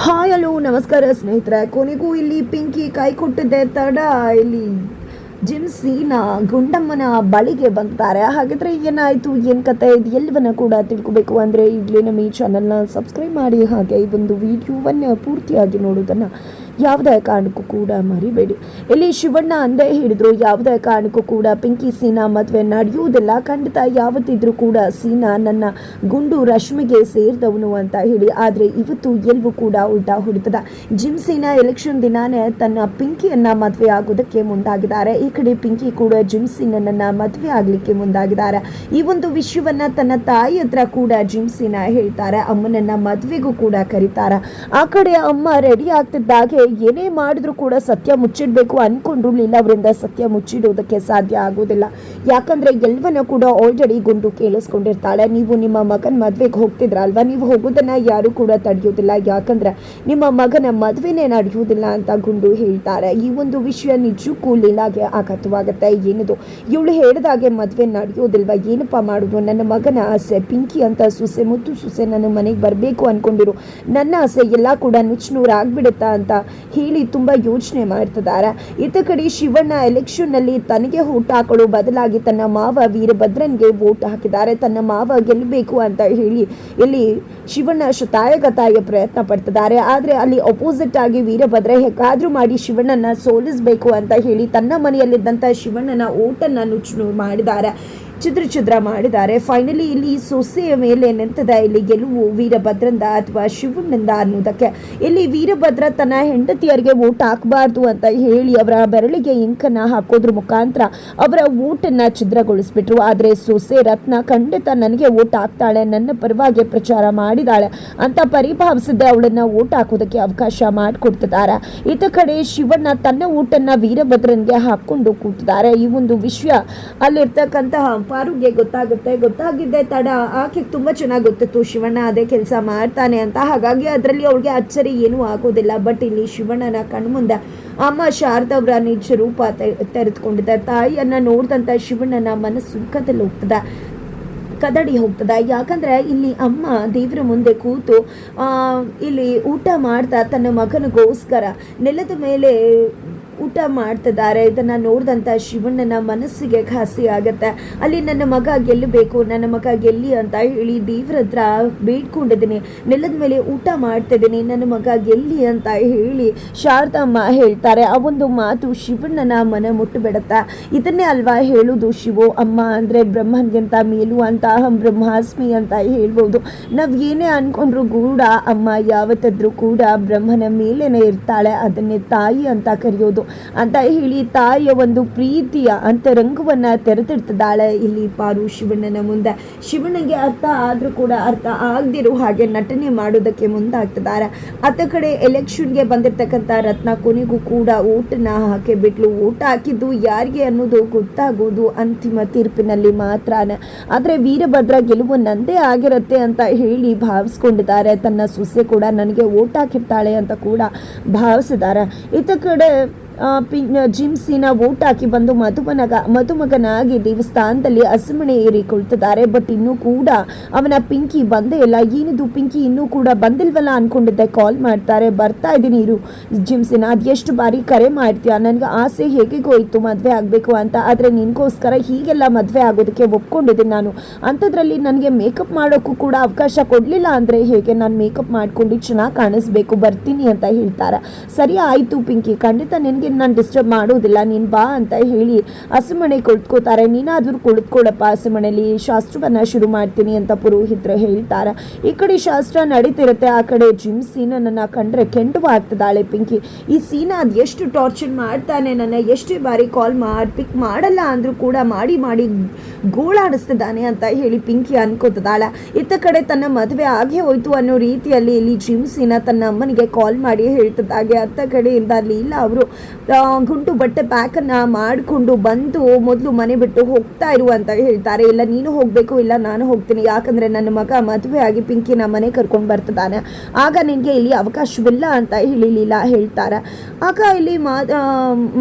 Hi hello ನಮಸ್ಕಾರ ಸ್ನೇಹಿತರೆ. ಕೊನೆಗೂ ಇಲ್ಲಿ ಪಿಂಕಿ ಕೈ ಕೊಟ್ಟಿದ್ದೆ ತಡ ಇಲ್ಲಿ ಜಿಮ್ ಸೀನಾ ಗುಂಡಮ್ಮನ ಬಳಿಗೆ ಬಂತಾರೆ. ಹಾಗಾದರೆ ಏನಾಯಿತು, ಏನು ಕತೆ, ಇದು ಎಲ್ಲವನ್ನ ಕೂಡ ತಿಳ್ಕೊಬೇಕು ಅಂದರೆ ಈಗಲೇ ನಮ್ಮ ಈ ಚಾನಲ್ನ ಸಬ್ಸ್ಕ್ರೈಬ್ ಮಾಡಿ, ಹಾಗೆ ಈ ಒಂದು ವಿಡಿಯೋವನ್ನು ಪೂರ್ತಿಯಾಗಿ ನೋಡೋದನ್ನು ಯಾವುದೇ ಕಾರಣಕ್ಕೂ ಕೂಡ ಮರಿಬೇಡಿ. ಇಲ್ಲಿ ಶಿವಣ್ಣ ಅಂದೇ ಹೇಳಿದ್ರು, ಯಾವುದೇ ಕಾರಣಕ್ಕೂ ಕೂಡ ಪಿಂಕಿ ಸೀನಾ ಮದುವೆ ನಡೆಯುವುದಿಲ್ಲ, ಖಂಡಿತ ಯಾವತ್ತಿದ್ರೂ ಕೂಡ ಸೀನಾ ನನ್ನ ಗುಂಡು ರಶ್ಮಿಗೆ ಸೇರಿದವನು ಅಂತ ಹೇಳಿ. ಆದರೆ ಇವತ್ತು ಎಲ್ಲವೂ ಕೂಡ ಉಲ್ಟಾ ಹೊಡಿತದ. ಜಿಮ್ ಸೀನಾ ಎಲೆಕ್ಷನ್ ದಿನಾನೇ ತನ್ನ ಪಿಂಕಿಯನ್ನ ಮದುವೆ ಆಗೋದಕ್ಕೆ ಮುಂದಾಗಿದ್ದಾರೆ. ಈ ಕಡೆ ಪಿಂಕಿ ಕೂಡ ಜಿಮ್ ಸೀನನ್ನ ಮದುವೆ ಆಗಲಿಕ್ಕೆ ಮುಂದಾಗಿದ್ದಾರೆ. ಈ ಒಂದು ವಿಷಯವನ್ನ ತನ್ನ ತಾಯಿ ಹತ್ರ ಕೂಡ ಜಿಮ್ ಸೀನಾ ಹೇಳ್ತಾರೆ. ಅಮ್ಮನನ್ನ ಮದುವೆಗೂ ಕೂಡ ಕರೀತಾರೆ. ಆ ಕಡೆ ಅಮ್ಮ ರೆಡಿ ಆಗ್ತಿದ್ದಾಗೆ ಏನೇ ಮಾಡಿದ್ರು ಕೂಡ ಸತ್ಯ ಮುಚ್ಚಿಡ್ಬೇಕು ಅನ್ಕೊಂಡ್ರು ಅವರಿಂದ ಸತ್ಯ ಮುಚ್ಚಿಡೋದಕ್ಕೆ ಸಾಧ್ಯ ಆಗೋದಿಲ್ಲ. ಯಾಕಂದ್ರೆ ಎಲ್ಲವನ್ನ ಕೂಡ ಆಲ್ರೆಡಿ ಗುಂಡು ಕೇಳಿಸ್ಕೊಂಡಿರ್ತಾಳೆ. ನೀವು ನಿಮ್ಮ ಮಗನ ಮದ್ವೆಗೆ ಹೋಗ್ತಿದ್ರಲ್ವಾ, ನೀವು ಹೋಗೋದನ್ನ ಯಾರು ಕೂಡ ತಡೆಯೋದಿಲ್ಲ, ಯಾಕಂದ್ರೆ ನಿಮ್ಮ ಮಗನ ಮದುವೆನೇ ನಡೆಯುವುದಿಲ್ಲ ಅಂತ ಗುಂಡು ಹೇಳ್ತಾರೆ. ಈ ಒಂದು ವಿಷಯ ನಿಜಕ್ಕೂ ಲೀಲಾಗೆ ಆಘಾತವಾಗುತ್ತೆ. ಏನಿದು ಇವಳು ಹೇಳಿದಾಗೆ ಮದುವೆ ನಡೆಯೋದಿಲ್ವಾ, ಏನಪ್ಪಾ ಮಾಡೋದು, ನನ್ನ ಮಗನ ಆಸೆ, ಪಿಂಕಿ ಅಂತ ಸೊಸೆ, ಮುದ್ದು ಸೊಸೆ ನನ್ನ ಮನೆಗೆ ಬರಬೇಕು ಅನ್ಕೊಂಡಿರು, ನನ್ನ ಆಸೆ ಎಲ್ಲ ಕೂಡ ನುಚ್ಚುನೂರು ಆಗ್ಬಿಡುತ್ತಾ ಅಂತ ಹೇಳಿ ತುಂಬಾ ಯೋಚನೆ ಮಾಡ್ತಿದ್ದಾರೆ. ಇತ್ತ ಕಡೆ ಶಿವಣ್ಣ ಎಲೆಕ್ಷನ್ ನಲ್ಲಿ ತನಗೆ ವೋಟ್ ಹಾಕಲು ಬದಲಾಗಿ ತನ್ನ ಮಾವ ವೀರಭದ್ರನ್ಗೆ ವೋಟ್ ಹಾಕಿದ್ದಾರೆ. ತನ್ನ ಮಾವ ಗೆಲ್ಲಬೇಕು ಅಂತ ಹೇಳಿ ಇಲ್ಲಿ ಶಿವಣ್ಣ ಶತಾಯಗತಾಯ ಪ್ರಯತ್ನ ಪಡ್ತಿದ್ದಾರೆ. ಆದ್ರೆ ಅಲ್ಲಿ ಅಪೋಸಿಟ್ ಆಗಿ ವೀರಭದ್ರ ಹೇಗಾದ್ರೂ ಮಾಡಿ ಶಿವಣ್ಣನ ಸೋಲಿಸಬೇಕು ಅಂತ ಹೇಳಿ ತನ್ನ ಮನೆಯಲ್ಲಿದ್ದಂತ ಶಿವಣ್ಣನ ಓಟನ್ನ ನುಚ್ಚುನೂರು ಮಾಡಿದ್ದಾರೆ, ಛಿದ್ರ ಮಾಡಿದ್ದಾರೆ. ಫೈನಲಿ ಇಲ್ಲಿ ಸೊಸೆಯ ಮೇಲೆ ನಿಂತದ ಇಲ್ಲಿ ಗೆಲುವು ವೀರಭದ್ರಂದ ಅಥವಾ ಶಿವಣ್ಣಂದ ಅನ್ನೋದಕ್ಕೆ. ಇಲ್ಲಿ ವೀರಭದ್ರ ತನ್ನ ಹೆಂಡತಿಯರಿಗೆ ವೋಟ್ ಹಾಕಬಾರ್ದು ಅಂತ ಹೇಳಿ ಅವರ ಬೆರಳಿಗೆ ಇಂಕನ್ನ ಹಾಕೋದ್ರ ಮುಖಾಂತರ ಅವರ ವೋಟನ್ನ ಛಿದ್ರಗೊಳಿಸ್ಬಿಟ್ರು. ಆದರೆ ಸೊಸೆ ರತ್ನ ಖಂಡಿತ ನನಗೆ ವೋಟ್ ಹಾಕ್ತಾಳೆ, ನನ್ನ ಪರವಾಗಿ ಪ್ರಚಾರ ಮಾಡಿದಾಳೆ ಅಂತ ಪರಿಭಾವಿಸಿದ್ದೆ ಅವಳನ್ನ ವೋಟ್ ಹಾಕೋದಕ್ಕೆ ಅವಕಾಶ ಮಾಡಿಕೊಡ್ತಿದ್ದಾರೆ. ಇತ್ತ ಕಡೆ ಶಿವಣ್ಣ ತನ್ನ ವೋಟನ್ನ ವೀರಭದ್ರನ್ಗೆ ಹಾಕೊಂಡು ಕೂತಿದ್ದಾರೆ. ಈ ಒಂದು ವಿಷಯ ಅಲ್ಲಿರ್ತಕ್ಕಂತಹ ಪಾರುಗೆ ಗೊತ್ತಾಗಿದ್ದೆ ತಡ ಆಕೆ ತುಂಬಾ ಚೆನ್ನಾಗಿ ಗೊತ್ತಿತ್ತು ಶಿವಣ್ಣ ಅದೇ ಕೆಲಸ ಮಾಡ್ತಾನೆ ಅಂತ. ಹಾಗಾಗಿ ಅದರಲ್ಲಿ ಅವಳಿಗೆ ಅಚ್ಚರಿ ಏನೂ ಆಗೋದಿಲ್ಲ. ಬಟ್ ಇಲ್ಲಿ ಶಿವಣ್ಣನ ಕಣ್ಮುಂದೆ ಅಮ್ಮ ಶಾರದವರ ನಿಜ ರೂಪ ತೆರೆದುಕೊಂಡಿದ್ದ ತಾಯಿಯನ್ನ ನೋಡಿದಂತ ಶಿವಣ್ಣನ ಮನಸ್ಸು ಕದಡಿ ಹೋಗ್ತದೆ. ಯಾಕಂದ್ರೆ ಇಲ್ಲಿ ಅಮ್ಮ ದೇವರ ಮುಂದೆ ಕೂತು ಇಲ್ಲಿ ಊಟ ಮಾಡ್ತಾ ತನ್ನ ಮಗನಿಗೋಸ್ಕರ ನೆಲದ ಮೇಲೆ ಊಟ ಮಾಡ್ತಿದ್ದಾರೆ. ಇದನ್ನ ನೋಡಿದಂಥ ಶಿವಣ್ಣನ ಮನಸ್ಸಿಗೆ ಘಾಸಿ ಆಗತ್ತೆ. ಅಲ್ಲಿ ನನ್ನ ಮಗ ಗೆಲ್ಲಬೇಕು, ನನ್ನ ಮಗ ಗೆಲ್ಲಿ ಅಂತ ಹೇಳಿ ದೇವ್ರ ಹತ್ರ ಬೇಡ್ಕೊಂಡಿದ್ದೀನಿ, ನೆಲದ ಮೇಲೆ ಊಟ ಮಾಡ್ತಿದ್ದೀನಿ, ನನ್ನ ಮಗ ಗೆಲ್ಲಿ ಅಂತ ಹೇಳಿ ಶಾರದಮ್ಮ ಹೇಳ್ತಾರೆ. ಆ ಒಂದು ಮಾತು ಶಿವಣ್ಣನ ಮನ ಮುಟ್ಟುಬಿಡತ್ತೆ. ಇದನ್ನೇ ಅಲ್ವಾ ಹೇಳುವುದು ಶಿವು, ಅಮ್ಮ ಅಂದರೆ ಬ್ರಹ್ಮನ್ಗಿಂತ ಮೇಲು ಅಂತ, ಅಹಂ ಬ್ರಹ್ಮಾಸ್ಮಿ ಅಂತ ಹೇಳ್ಬೋದು. ನಾವು ಏನೇ ಅನ್ಕೊಂಡ್ರು ಕೂಡ ಅಮ್ಮ ಯಾವತ್ತಾದ್ರೂ ಕೂಡ ಬ್ರಹ್ಮನ ಮೇಲೇನೆ ಇರ್ತಾಳೆ, ಅದನ್ನೇ ತಾಯಿ ಅಂತ ಕರೆಯೋದು ಅಂತ ಹೇಳಿ ತಾಯಿಯ ಒಂದು ಪ್ರೀತಿಯ ಅಂತರಂಗವನ್ನ ತೆರೆದಿಡ್ತಿದ್ದಾಳೆ ಇಲ್ಲಿ ಪಾರು ಶಿವಣ್ಣನ ಮುಂದೆ. ಶಿವಣ್ಣಗೆ ಅರ್ಥ ಆದ್ರೂ ಕೂಡ ಅರ್ಥ ಆಗದಿರೋ ಹಾಗೆ ನಟನೆ ಮಾಡೋದಕ್ಕೆ ಮುಂದಾಗ್ತಿದ್ದಾರೆ. ಅತ್ತ ಕಡೆ ಎಲೆಕ್ಷನ್ಗೆ ಬಂದಿರ್ತಕ್ಕಂಥ ರತ್ನ ಕೊನೆಗೂ ಕೂಡ ಓಟನ್ನ ಹಾಕಿ ಬಿಟ್ಲು. ಓಟ್ ಹಾಕಿದ್ದು ಯಾರಿಗೆ ಅನ್ನೋದು ಗೊತ್ತಾಗೋದು ಅಂತಿಮ ತೀರ್ಪಿನಲ್ಲಿ ಮಾತ್ರನೇ. ಆದರೆ ವೀರಭದ್ರ ಗೆಲುವು ನಂದೇ ಆಗಿರುತ್ತೆ ಅಂತ ಹೇಳಿ ಭಾವಿಸ್ಕೊಂಡಿದ್ದಾರೆ. ತನ್ನ ಸೊಸೆ ಕೂಡ ನನಗೆ ಓಟ್ ಹಾಕಿರ್ತಾಳೆ ಅಂತ ಕೂಡ ಭಾವಿಸಿದ್ದಾರೆ. ಇತ್ತ ಕಡೆ ಜಿಮ್ ಸೀನಾ ವೋಟ್ ಹಾಕಿ ಬಂದು ಮದುಮಗನಾಗಿ ದೇವಸ್ಥಾನದಲ್ಲಿ ಹಸಿಮಣೆ ಏರಿಕೊಳ್ತಿದ್ದಾರೆ. ಬಟ್ ಇನ್ನೂ ಕೂಡ ಅವನ ಪಿಂಕಿ ಬಂದೇ ಇಲ್ಲ. ಏನಿದು ಪಿಂಕಿ ಇನ್ನೂ ಕೂಡ ಬಂದಿಲ್ವಲ್ಲ ಅನ್ಕೊಂಡಿದ್ದೆ. ಕಾಲ್ ಮಾಡ್ತಾರೆ, ಬರ್ತಾ ಇದ್ದೀನಿ ಇರು ಜಿಮ್ ಸೀನಾ, ಅದೆಷ್ಟು ಬಾರಿ ಕರೆ ಮಾಡ್ತೀಯ, ನನಗೆ ಆಸೆ ಹೇಗೆಗೋ ಇತ್ತು ಮದುವೆ ಆಗಬೇಕು ಅಂತ, ಆದರೆ ನಿನಗೋಸ್ಕರ ಹೀಗೆಲ್ಲ ಮದುವೆ ಆಗೋದಕ್ಕೆ ಒಪ್ಕೊಂಡಿದ್ದೀನಿ ನಾನು. ಅಂಥದ್ರಲ್ಲಿ ನನಗೆ ಮೇಕಪ್ ಮಾಡೋಕ್ಕೂ ಕೂಡ ಅವಕಾಶ ಕೊಡಲಿಲ್ಲ ಅಂದರೆ ಹೇಗೆ, ನಾನು ಮೇಕಪ್ ಮಾಡ್ಕೊಂಡು ಚೆನ್ನಾಗಿ ಕಾಣಿಸ್ಬೇಕು, ಬರ್ತೀನಿ ಅಂತ ಹೇಳ್ತಾರೆ. ಸರಿ ಆಯಿತು ಪಿಂಕಿ, ಖಂಡಿತ ನಿನಗೆ ನಾನು ಡಿಸ್ಟರ್ಬ್ ಮಾಡೋದಿಲ್ಲ, ನೀನು ಬಾ ಅಂತ ಹೇಳಿ ಹಸಿಮಣೆ ಕುಳಿತುಕೋತಾರೆ. ನೀನಾದರೂ ಕುಳಿತುಕೊಳ್ಳಪ್ಪ, ಹಸಿಮಣೆಯಲ್ಲಿ ಶಾಸ್ತ್ರವನ್ನ ಶುರು ಮಾಡ್ತೀನಿ ಅಂತ ಪುರೋಹಿತರು ಹೇಳ್ತಾರೆ. ಈ ಕಡೆ ಶಾಸ್ತ್ರ ನಡೀತಿರುತ್ತೆ. ಆ ಕಡೆ ಜಿಮ್ ಸೀನನ್ನ ಕಂಡ್ರೆ ಕೆಂಡವಾಗ್ತದಾಳೆ ಪಿಂಕಿ. ಈ ಸೀನಾ ಅದು ಎಷ್ಟು ಟಾರ್ಚರ್ ಮಾಡ್ತಾನೆ, ನನ್ನ ಎಷ್ಟೇ ಬಾರಿ ಕಾಲ್ ಪಿಕ್ ಮಾಡಲ್ಲ ಅಂದ್ರೂ ಕೂಡ ಮಾಡಿ ಗೋಳಾಡಿಸ್ತಿದ್ದಾನೆ ಅಂತ ಹೇಳಿ ಪಿಂಕಿ ಅನ್ಕೋತದಾಳ. ಇತ್ತ ಕಡೆ ತನ್ನ ಮದುವೆ ಆಗೇ ಹೋಯ್ತು ಅನ್ನೋ ರೀತಿಯಲ್ಲಿ ಇಲ್ಲಿ ಜಿಮ್ ಸೀನಾ ತನ್ನ ಅಮ್ಮನಿಗೆ ಕಾಲ್ ಮಾಡಿ ಹೇಳ್ತಿದ್ದಾಗೆ. ಅತ್ತ ಕಡೆಯಿಂದ ಲೀಲಾ ಅವರು ಗುಂಡು ಬಟ್ಟೆ ಪ್ಯಾಕನ್ನು ಮಾಡಿಕೊಂಡು ಬಂದು ಮೊದಲು ಮನೆ ಬಿಟ್ಟು ಹೋಗ್ತಾ ಇರು ಅಂತ ಹೇಳ್ತಾರೆ. ಇಲ್ಲ ನೀನು ಹೋಗಬೇಕು, ಇಲ್ಲ ನಾನು ಹೋಗ್ತೀನಿ, ಯಾಕಂದರೆ ನನ್ನ ಮಗ ಮದುವೆ ಆಗಿ ಪಿಂಕಿನ ಮನೆ ಕರ್ಕೊಂಡು ಬರ್ತಿದ್ದಾನೆ, ಆಗ ನಿನಗೆ ಇಲ್ಲಿ ಅವಕಾಶವಿಲ್ಲ ಅಂತ ಹೇಳಿ ಲೀಲಾ ಹೇಳ್ತಾರೆ. ಆಗ ಇಲ್ಲಿ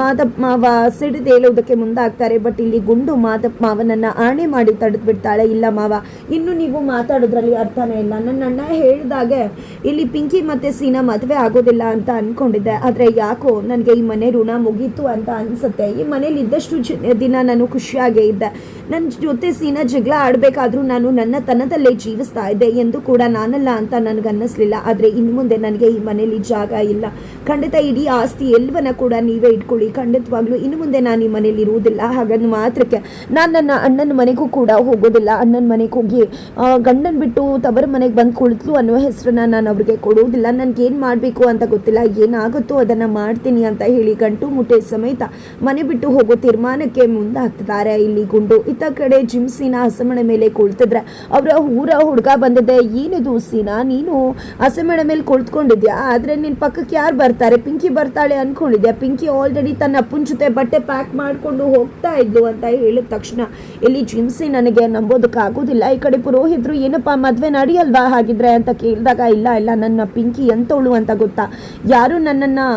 ಮಾದಪ್ಪ ಮಾವ ಸಿಡಿದೇಳೋದಕ್ಕೆ ಮುಂದಾಗ್ತಾರೆ. ಬಟ್ ಇಲ್ಲಿ ಗುಂಡು ಮಾದಪ್ಪ ಮಾವನನ್ನು ಆಣೆ ಮಾಡಿ ತಡೆದು ಬಿಡ್ತಾಳೆ. ಇಲ್ಲ ಮಾವ, ಇನ್ನು ನೀವು ಮಾತಾಡೋದ್ರಲ್ಲಿ ಅರ್ಥನೇ ಇಲ್ಲ. ನನ್ನ ಅಣ್ಣ ಹೇಳಿದಾಗೆ ಇಲ್ಲಿ ಪಿಂಕಿ ಮತ್ತು ಸೀನಾ ಮದುವೆ ಆಗೋದಿಲ್ಲ ಅಂತ ಅಂದ್ಕೊಂಡಿದ್ದೆ, ಆದರೆ ಯಾಕೋ ನನಗೆ ಈ ಮನೆ ಋಣ ಮುಗೀತು ಅಂತ ಅನಿಸುತ್ತೆ. ಈ ಮನೇಲಿ ಇದ್ದಷ್ಟು ದಿನ ನಾನು ಖುಷಿಯಾಗೇ ಇದ್ದೆ. ನನ್ನ ಜೊತೆ ಸೀನಾ ಜಗಳ ಆಡಬೇಕಾದ್ರೂ ನಾನು ನನ್ನ ತನದಲ್ಲೇ ಜೀವಿಸ್ತಾ ಇದ್ದೆ ಎಂದು ಕೂಡ ನಾನಲ್ಲ ಅಂತ ನನಗನ್ನಿಸ್ಲಿಲ್ಲ. ಆದರೆ ಇನ್ನು ಮುಂದೆ ನನಗೆ ಈ ಮನೇಲಿ ಜಾಗ ಇಲ್ಲ. ಖಂಡಿತ ಇಡೀ ಆಸ್ತಿ ಎಲ್ಲವನ್ನ ಕೂಡ ನೀವೇ ಇಟ್ಕೊಳ್ಳಿ. ಖಂಡಿತವಾಗ್ಲೂ ಇನ್ನು ಮುಂದೆ ನಾನು ಈ ಮನೇಲಿ ಇರುವುದಿಲ್ಲ. ಹಾಗಂದು ಮಾತ್ರಕ್ಕೆ ನಾನು ನನ್ನ ಅಣ್ಣನ ಮನೆಗೂ ಕೂಡ ಹೋಗೋದಿಲ್ಲ. ಅಣ್ಣನ ಮನೆಗೆ ಹೋಗಿ ಗಂಡನ ಬಿಟ್ಟು ತವರ ಮನೆಗೆ ಬಂದು ಕುಳಿತಲು ಅನ್ನೋ ಹೆಸರನ್ನ ನಾನು ಅವ್ರಿಗೆ ಕೊಡುವುದಿಲ್ಲ. ನನಗೇನು ಮಾಡಬೇಕು ಅಂತ ಗೊತ್ತಿಲ್ಲ, ಏನಾಗುತ್ತೋ ಅದನ್ನು ಮಾಡ್ತೀನಿ ಅಂತ ಹೇಳಿ ಗಂಟು ಮುಟ್ಟೆ ಸಮೇತ ಮನೆ ಬಿಟ್ಟು ಹೋಗೋ ತೀರ್ಮಾನಕ್ಕೆ ಮುಂದಾಗ್ತಿದ್ದಾರೆ ಇಲ್ಲಿ ಗುಂಡು. ಇತ್ತ ಕಡೆ ಜಿಮ್ಸಿನ ಹಸಮಣೆ ಮೇಲೆ ಕುಳಿತಿದ್ರೆ ಅವರ ಊರ ಹುಡುಗ ಬಂದಿದೆ. ಏನಿದು ಸೀನಾ, ನೀನು ಹಸಮಣೆ ಮೇಲೆ ಕುಳಿತುಕೊಂಡಿದ್ಯಾ, ಆದರೆ ನಿನ್ನ ಪಕ್ಕಕ್ಕೆ ಯಾರು ಬರ್ತಾರೆ, ಪಿಂಕಿ ಬರ್ತಾಳೆ ಅಂದ್ಕೊಂಡಿದ್ಯಾ? ಪಿಂಕಿ ಆಲ್ರೆಡಿ ತನ್ನ ಅಪ್ಪನ ಜೊತೆ ಬಟ್ಟೆ ಪ್ಯಾಕ್ ಮಾಡಿಕೊಂಡು ಹೋಗ್ತಾ ಇದ್ಲು ಅಂತ ಹೇಳಿದ ತಕ್ಷಣ ಇಲ್ಲಿ ಜಿಮ್ಸಿ ನನಗೆ ನಂಬೋದಕ್ಕಾಗೋದಿಲ್ಲ. ಈ ಕಡೆ ಪುರೋಹಿತರು ಏನಪ್ಪ ಮದುವೆ ನಡೆಯಲ್ವಾ ಹಾಗಿದ್ರೆ ಅಂತ ಕೇಳಿದಾಗ, ಇಲ್ಲ ಇಲ್ಲ ನನ್ನ ಪಿಂಕಿ ಎಂತವಳು ಅಂತ ಗೊತ್ತಾ, ಯಾರು ನನ್ನನ್ನು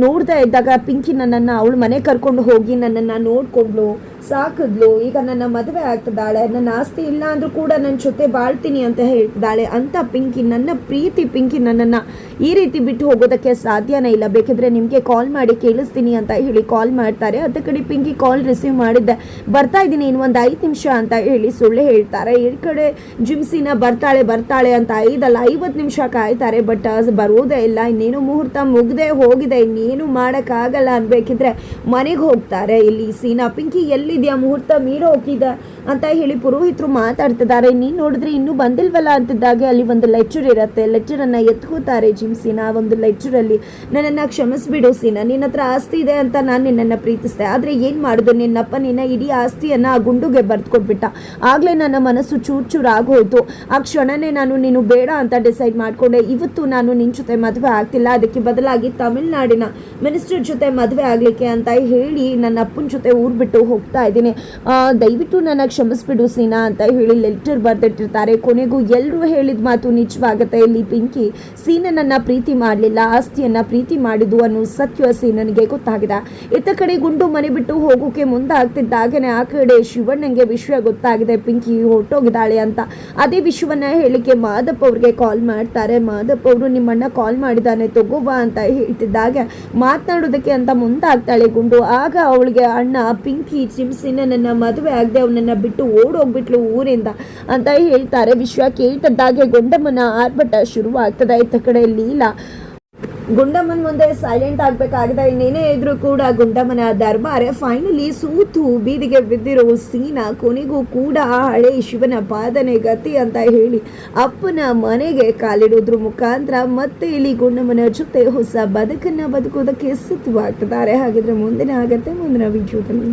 ನೋಡ್ತಾ ಇದ್ದಾಗ ಪಿಂಕಿ ನನ್ನನ್ನು ಅವಳ ಮನೆ ಕರ್ಕೊಂಡು ಹೋಗಿ ನನ್ನನ್ನು ನೋಡ್ಕೊಂಡ್ಲು, ಸಾಕಿದ್ಲು, ಈಗ ನನ್ನ ಮದುವೆ ಆಗ್ತಿದ್ದಾಳೆ, ನನ್ನ ಆಸ್ತಿ ಇಲ್ಲ ಅಂದ್ರೂ ಕೂಡ ನನ್ನ ಜೊತೆ ಬಾಳ್ತೀನಿ ಅಂತ ಹೇಳ್ತಿದ್ದಾಳೆ ಅಂತ ಪಿಂಕಿ, ನನ್ನ ಪ್ರೀತಿ ಪಿಂಕಿ ನನ್ನನ್ನು ಈ ರೀತಿ ಬಿಟ್ಟು ಹೋಗೋದಕ್ಕೆ ಸಾಧ್ಯನೇ ಇಲ್ಲ. ಬೇಕಿದ್ರೆ ನಿಮಗೆ ಕಾಲ್ ಮಾಡಿ ಕೇಳಿಸ್ತೀನಿ ಅಂತ ಹೇಳಿ ಕಾಲ್ ಮಾಡ್ತಾರೆ. ಅದ ಕಡೆ ಪಿಂಕಿ ಕಾಲ್ ರಿಸೀವ್ ಮಾಡಿದ್ದೆ, ಬರ್ತಾ ಇದ್ದೀನಿ ಇನ್ನು ಒಂದು 5 ನಿಮಿಷ ಅಂತ ಹೇಳಿ ಸುಳ್ಳು ಹೇಳ್ತಾರೆ. ಈ ಕಡೆ ಜಿಮ್ಸಿನ ಬರ್ತಾಳೆ ಅಂತ 50 ನಿಮಿಷ ಕಾಯ್ತಾರೆ. ಬಟ್ ಬರೋದೇ ಇಲ್ಲ. ಇನ್ನೇನು ಮುಹೂರ್ತ ಮುಗ್ದೇ ಹೋಗಿದೆ, ಇನ್ನೇನು ಮಾಡೋಕ್ಕಾಗಲ್ಲ ಅನ್ಬೇಕಿದ್ರೆ ಮನೆಗೆ ಹೋಗ್ತಾರೆ. ಇಲ್ಲಿ ಸೀನಾ, ಪಿಂಕಿ ಎಲ್ಲಿದೆಯಾ, ಮುಹೂರ್ತ ಮೀರೋ ಹೋಗಿದೆ ಅಂತ ಹೇಳಿ ಪುರೋಹಿತರು ಮಾತಾಡ್ತಿದ್ದಾರೆ. ನೀನು ನೋಡಿದ್ರೆ ಇನ್ನೂ ಬಂದಿಲ್ವಲ್ಲ ಅಂತಿದ್ದಾಗೆ ಅಲ್ಲಿ ಒಂದು ಲೆಕ್ಚರ್ ಇರುತ್ತೆ. ಲೆಕ್ಚರನ್ನು ಎತ್ಕೋತಾರೆ ಜಿಮ್ಸಿನ. ಒಂದು ಲೆಕ್ಚರಲ್ಲಿ, ನನ್ನನ್ನು ಕ್ಷಮಿಸ್ಬಿಡು ಸೀನಾ, ನಿನ್ನ ಹತ್ರ ಆಸ್ತಿ ಇದೆ ಅಂತ ನಾನು ನಿನ್ನನ್ನು ಪ್ರೀತಿಸಿದೆ, ಆದರೆ ಏನು ಮಾಡೋದು, ನಿನ್ನಪ್ಪ ನಿನ್ನ ಇಡೀ ಆಸ್ತಿಯನ್ನು ಆ ಗುಂಡುಗೆ ಬರೆದುಕೊಟ್ಬಿಟ್ಟ. ಆಗಲೇ ನನ್ನ ಮನಸ್ಸು ಚೂರಾಗೋಯ್ತು. ಆ ಕ್ಷಣನೇ ನಾನು ನೀನು ಬೇಡ ಅಂತ ಡಿಸೈಡ್ ಮಾಡಿಕೊಂಡೆ. ಇವತ್ತು ನಾನು ನಿನ್ನ ಜೊತೆ ಮದುವೆ ಆಗ್ತಿಲ್ಲ, ಅದಕ್ಕೆ ಬದಲಾಗಿ ತಮಿಳ್ನಾಡಿನ ಮಿನಿಸ್ಟರ್ ಜೊತೆ ಮದುವೆ ಆಗಲಿಕ್ಕೆ ಅಂತ ಹೇಳಿ ನನ್ನ ಅಪ್ಪನ ಜೊತೆ ಊರು ಬಿಟ್ಟು ಹೋಗ್ತಾ ಇದ್ದೀನಿ. ದಯವಿಟ್ಟು ನನ್ನ ಕ್ಷಮಿಸ್ಬಿಡು ಸೀನಾ ಅಂತ ಹೇಳಿ ಲೆಟರ್ ಬರೆದಿಟ್ಟಿರ್ತಾರೆ. ಕೊನೆಗೂ ಎಲ್ಲರೂ ಹೇಳಿದ ಮಾತು ನಿಜವಾಗುತ್ತೆ. ಇಲ್ಲಿ ಪಿಂಕಿ ಸೀನನನ್ನು ಪ್ರೀತಿ ಮಾಡಲಿಲ್ಲ, ಆಸ್ತಿಯನ್ನು ಪ್ರೀತಿ ಮಾಡಿದ್ದು ಅನ್ನೋ ಸತ್ಯ ಸೀನನಿಗೆ ಗೊತ್ತಾಗಿದೆ. ಇತ್ತ ಕಡೆ ಗುಂಡು ಮನೆ ಬಿಟ್ಟು ಹೋಗೋಕೆ ಮುಂದಾಗ್ತಿದ್ದಾಗನೇ ಆ ಕಡೆ ಶಿವಣ್ಣಂಗೆ ವಿಷಯ ಗೊತ್ತಾಗಿದೆ, ಪಿಂಕಿ ಹೊರಟೋಗಿದ್ದಾಳೆ ಅಂತ. ಅದೇ ವಿಷಯವನ್ನ ಹೇಳಿಕೆ ಮಾದಪ್ಪ ಅವ್ರಿಗೆ ಕಾಲ್ ಮಾಡ್ತಾರೆ. ಮಾದಪ್ಪ ಅವರು ನಿಮ್ಮಣ್ಣ ಕಾಲ್ ಮಾಡಿದ್ದಾನೆ ತಗೋವಾ ಅಂತ ಹೇಳ್ತಿದ್ದಾಗ ಮಾತನಾಡೋದಕ್ಕೆ ಅಂತ ಮುಂದಾಗ್ತಾಳೆ ಗುಂಡು. ಆಗ ಅವಳಿಗೆ ಅಣ್ಣ ಪಿಂಕಿ ಜಿಮ್ಸಿನ ನನ್ನ ಮದುವೆ ಆಗದೆ ಅವನನ್ನ ಬಿಟ್ಟು ಓಡೋಗ್ಬಿಟ್ಲು ಊರಿಂದ ಅಂತ ಹೇಳ್ತಾರೆ. ವಿಷಯ ಕೇಳ್ತಿದ್ದಾಗೆ ಗುಂಡಮ್ಮನ ಆರ್ಭಟ ಶುರುವಾಗ್ತದೆ. ಇತ್ತ ಕಡೆ ಲೀಲಾ ಗುಂಡಮ್ಮನ ಮುಂದೆ ಸೈಲೆಂಟ್ ಆಗಬೇಕಾಗಿದೆ. ಇನ್ನೇನೇ ಇದ್ರೂ ಕೂಡ ಗುಂಡಮ್ಮನ ದರ್ಬಾರೆ ಫೈನಲಿ ಸೂತು ಬೀದಿಗೆ ಬಿದ್ದಿರೋ ಸೀನಾ ಕೊನೆಗೂ ಕೂಡ ಹಳೆ ಶಿವನ ಪಾದನೆ ಗತಿ ಅಂತ ಹೇಳಿ ಅಪ್ಪನ ಮನೆಗೆ ಕಾಲಿಡೋದ್ರ ಮುಖಾಂತರ ಮತ್ತೆ ಇಲ್ಲಿ ಗುಂಡಮ್ಮನ ಜೊತೆ ಹೊಸ ಬದುಕನ್ನು ಬದುಕೋದಕ್ಕೆ ಸಿದ್ಧವಾಗ್ತಿದ್ದಾರೆ. ಹಾಗಿದ್ರೆ ಮುಂದಿನ ಆಗತ್ತೆ ಮುಂದಿನ ವಿಡಿಯೋದಲ್ಲಿ.